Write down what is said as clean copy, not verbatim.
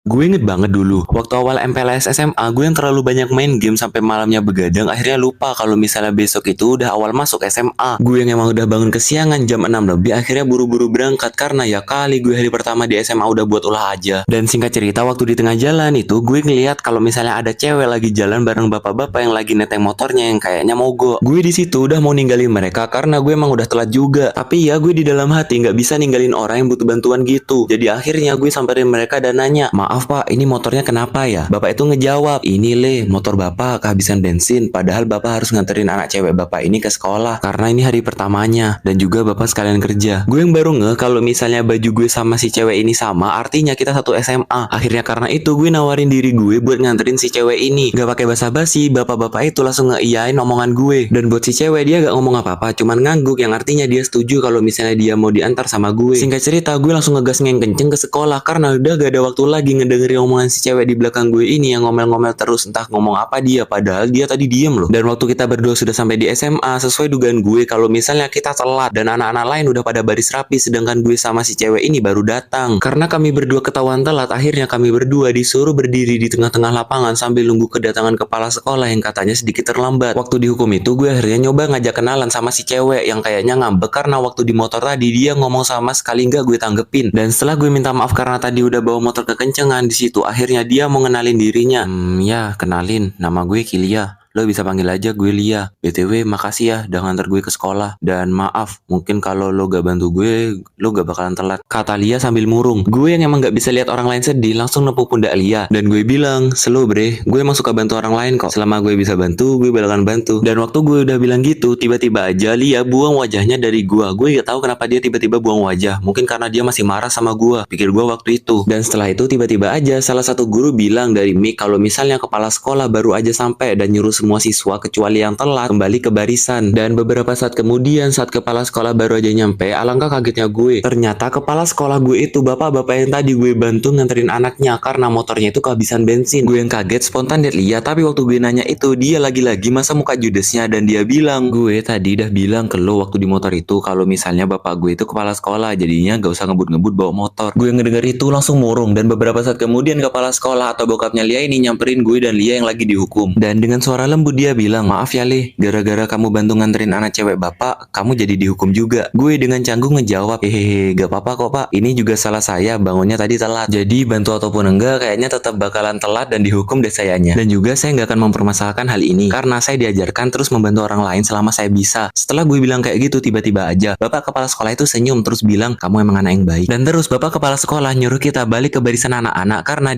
Gue inget banget dulu, waktu awal MPLS SMA, gue yang terlalu banyak main game sampai malamnya begadang, akhirnya lupa kalau misalnya besok itu udah awal masuk SMA. Gue yang emang udah bangun kesiangan jam 6 lebih, akhirnya buru-buru berangkat karena ya kali gue hari pertama di SMA udah buat ulah aja. Dan singkat cerita, waktu di tengah jalan itu, gue ngeliat kalau misalnya ada cewek lagi jalan bareng bapak-bapak yang lagi neteng motornya yang kayaknya mogok. Gue di situ udah mau ninggalin mereka karena gue emang udah telat juga. Tapi ya gue di dalam hati nggak bisa ninggalin orang yang butuh bantuan gitu. Jadi akhirnya gue samperin mereka dan nanya, "Maaf pak, ini motornya kenapa ya?" Bapak itu ngejawab, "Ini le, motor bapak kehabisan bensin. Padahal bapak harus nganterin anak cewek bapak ini ke sekolah karena ini hari pertamanya dan juga bapak sekalian kerja." Gue yang baru ngeh kalau misalnya baju gue sama si cewek ini sama, artinya kita satu SMA. Akhirnya karena itu gue nawarin diri gue buat nganterin si cewek ini. Gak pakai basa-basi, bapak-bapak itu langsung ngeiyain omongan gue. Dan buat si cewek dia gak ngomong apa-apa, cuman ngangguk yang artinya dia setuju kalau misalnya dia mau diantar sama gue. Singkat cerita, gue langsung ngegas kenceng ke sekolah karena udah gak ada waktu lagi ngedengerin omongan si cewek di belakang gue ini yang ngomel-ngomel terus entah ngomong apa dia, padahal dia tadi diem loh. Dan waktu kita berdua sudah sampai di SMA, sesuai dugaan gue kalau misalnya kita telat dan anak-anak lain udah pada baris rapi sedangkan gue sama si cewek ini baru datang. Karena kami berdua ketahuan telat, akhirnya kami berdua disuruh berdiri di tengah-tengah lapangan sambil nunggu kedatangan kepala sekolah yang katanya sedikit terlambat. Waktu dihukum itu gue akhirnya nyoba ngajak kenalan sama si cewek yang kayaknya ngambek karena waktu di motor tadi dia ngomong sama sekali nggak gue tanggepin. Dan setelah gue minta maaf karena tadi udah bawa motor kekencengan, di situ akhirnya dia mau ngenalin dirinya. Ya, kenalin, nama gue Kilia. Lo bisa panggil aja gue Lia. BTW, makasih ya udah nganter gue ke sekolah. Dan maaf, mungkin kalau lo gak bantu gue, lo gak bakalan telat. Kata Lia sambil murung. Gue yang emang gak bisa lihat orang lain sedih, langsung nepuk pundak Lia. Dan gue bilang, "Slow bre, gue emang suka bantu orang lain kok. Selama gue bisa bantu, gue bakalan bantu." Dan waktu gue udah bilang gitu, tiba-tiba aja Lia buang wajahnya dari gue. Gue gak tahu kenapa dia tiba-tiba buang wajah. Mungkin karena dia masih marah sama gue, pikir gue waktu itu. Dan setelah itu tiba-tiba aja salah satu guru bilang dari mic kalau misalnya kepala sekolah baru aja sampai dan nyuruh semua siswa kecuali yang telat kembali ke barisan. Dan beberapa saat kemudian saat kepala sekolah baru aja nyampe, alangkah kagetnya gue. Ternyata kepala sekolah gue itu bapak-bapak yang tadi gue bantu nganterin anaknya karena motornya itu kehabisan bensin. Gue yang kaget spontan liat Lia, tapi waktu gue nanya itu dia lagi-lagi masa muka judesnya dan dia bilang, "Gue tadi udah bilang ke lo waktu di motor itu kalau misalnya bapak gue itu kepala sekolah, jadinya gak usah ngebut-ngebut bawa motor." Gue yang ngedenger itu langsung murung dan beberapa saat kemudian kepala sekolah atau bokapnya Lia ini nyamperin gue dan Lia yang lagi dihukum. Dan dengan suara lembut dia bilang, "Maaf ya Le, gara-gara kamu bantu nganterin anak cewek bapak, kamu jadi dihukum juga." Gue dengan canggung ngejawab, "Hehehe, gak apa-apa kok pak, ini juga salah saya, bangunnya tadi telat. Jadi bantu ataupun enggak, kayaknya tetap bakalan telat dan dihukum deh sayanya. Dan juga saya nggak akan mempermasalahkan hal ini, karena saya diajarkan terus membantu orang lain selama saya bisa." Setelah gue bilang kayak gitu, tiba-tiba aja bapak kepala sekolah itu senyum terus bilang, "Kamu emang anak yang baik." Dan terus bapak kepala sekolah nyuruh kita balik ke barisan anak-anak karena